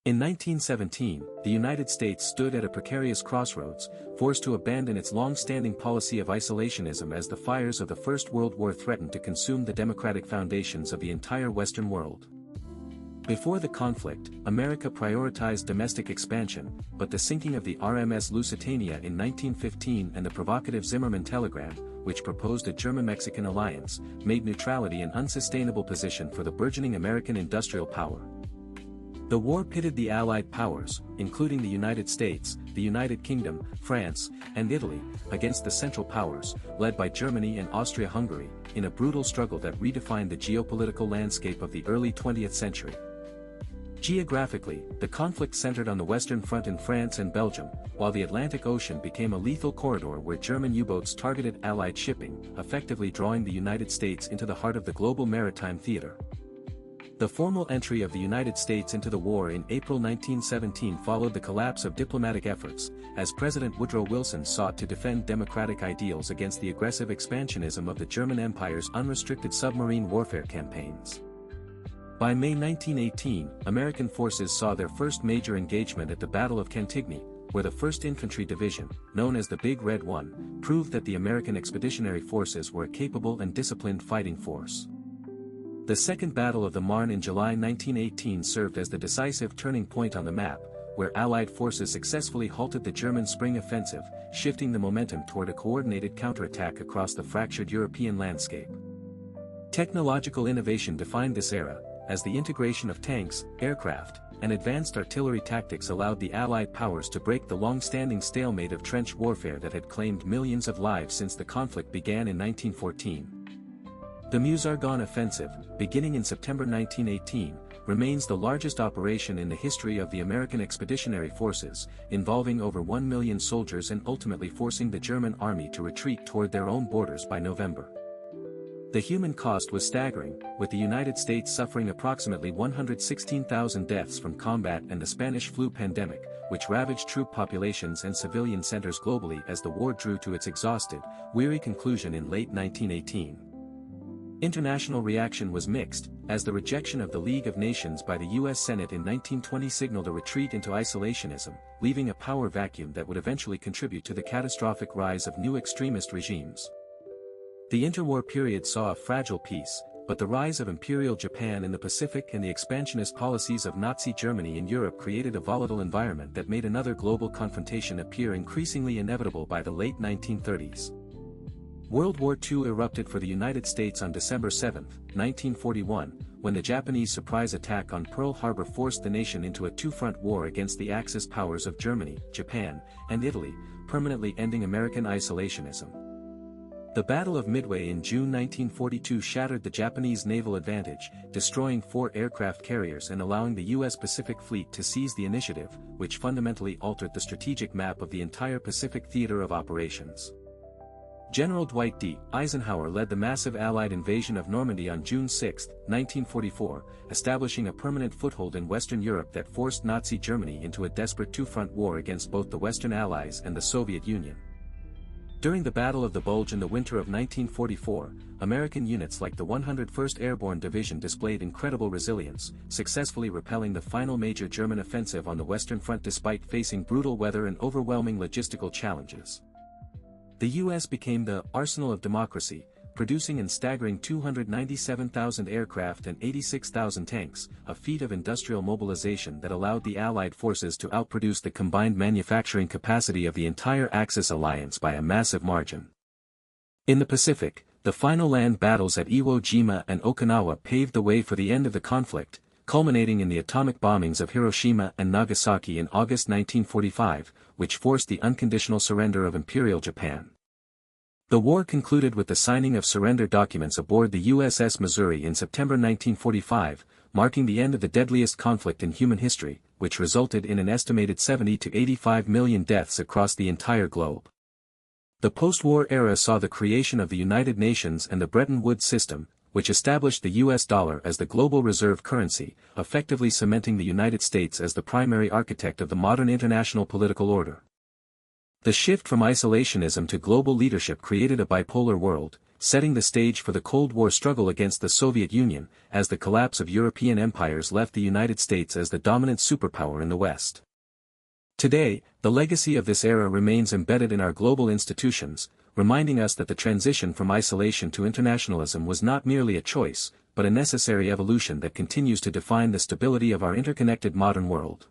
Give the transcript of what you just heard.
In 1917, the United States stood at a precarious crossroads, forced to abandon its long-standing policy of isolationism as the fires of the First World War threatened to consume the democratic foundations of the entire Western world. Before the conflict, America prioritized domestic expansion, but the sinking of the RMS Lusitania in 1915 and the provocative Zimmermann telegram, which proposed a German-Mexican alliance, made neutrality an unsustainable position for the burgeoning American industrial power. The war pitted the Allied powers, including the United States, the United Kingdom, France, and Italy, against the Central Powers, led by Germany and Austria-Hungary, in a brutal struggle that redefined the geopolitical landscape of the early 20th century. Geographically, the conflict centered on the Western Front in France and Belgium, while the Atlantic Ocean became a lethal corridor where German U-boats targeted Allied shipping, effectively drawing the United States into the heart of the global maritime theater. The formal entry of the United States into the war in April 1917 followed the collapse of diplomatic efforts, as President Woodrow Wilson sought to defend democratic ideals against the aggressive expansionism of the German Empire's unrestricted submarine warfare campaigns. By May 1918, American forces saw their first major engagement at the Battle of Cantigny, where the 1st Infantry Division, known as the Big Red One, proved that the American Expeditionary Forces were a capable and disciplined fighting force. The Second Battle of the Marne in July 1918 served as the decisive turning point on the map, where Allied forces successfully halted the German Spring Offensive, shifting the momentum toward a coordinated counterattack across the fractured European landscape. Technological innovation defined this era, as the integration of tanks, aircraft, and advanced artillery tactics allowed the Allied powers to break the long-standing stalemate of trench warfare that had claimed millions of lives since the conflict began in 1914. The Meuse-Argonne Offensive, beginning in September 1918, remains the largest operation in the history of the American Expeditionary Forces, involving over 1 million soldiers and ultimately forcing the German army to retreat toward their own borders by November. The human cost was staggering, with the United States suffering approximately 116,000 deaths from combat and the Spanish flu pandemic, which ravaged troop populations and civilian centers globally as the war drew to its exhausted, weary conclusion in late 1918. International reaction was mixed, as the rejection of the League of Nations by the U.S. Senate in 1920 signaled a retreat into isolationism, leaving a power vacuum that would eventually contribute to the catastrophic rise of new extremist regimes. The interwar period saw a fragile peace, but the rise of Imperial Japan in the Pacific and the expansionist policies of Nazi Germany in Europe created a volatile environment that made another global confrontation appear increasingly inevitable by the late 1930s. World War II erupted for the United States on December 7, 1941, when the Japanese surprise attack on Pearl Harbor forced the nation into a two-front war against the Axis powers of Germany, Japan, and Italy, permanently ending American isolationism. The Battle of Midway in June 1942 shattered the Japanese naval advantage, destroying 4 aircraft carriers and allowing the U.S. Pacific Fleet to seize the initiative, which fundamentally altered the strategic map of the entire Pacific theater of operations. General Dwight D. Eisenhower led the massive Allied invasion of Normandy on June 6, 1944, establishing a permanent foothold in Western Europe that forced Nazi Germany into a desperate two-front war against both the Western Allies and the Soviet Union. During the Battle of the Bulge in the winter of 1944, American units like the 101st Airborne Division displayed incredible resilience, successfully repelling the final major German offensive on the Western Front despite facing brutal weather and overwhelming logistical challenges. The U.S. became the Arsenal of Democracy, producing and staggering 297,000 aircraft and 86,000 tanks, a feat of industrial mobilization that allowed the Allied forces to outproduce the combined manufacturing capacity of the entire Axis alliance by a massive margin. In the Pacific, the final land battles at Iwo Jima and Okinawa paved the way for the end of the conflict, culminating in the atomic bombings of Hiroshima and Nagasaki in August 1945, which forced the unconditional surrender of Imperial Japan. The war concluded with the signing of surrender documents aboard the USS Missouri in September 1945, marking the end of the deadliest conflict in human history, which resulted in an estimated 70 to 85 million deaths across the entire globe. The post-war era saw the creation of the United Nations and the Bretton Woods system, which established the US dollar as the global reserve currency, effectively cementing the United States as the primary architect of the modern international political order. The shift from isolationism to global leadership created a bipolar world, setting the stage for the Cold War struggle against the Soviet Union, as the collapse of European empires left the United States as the dominant superpower in the West. Today, the legacy of this era remains embedded in our global institutions, reminding us that the transition from isolation to internationalism was not merely a choice, but a necessary evolution that continues to define the stability of our interconnected modern world.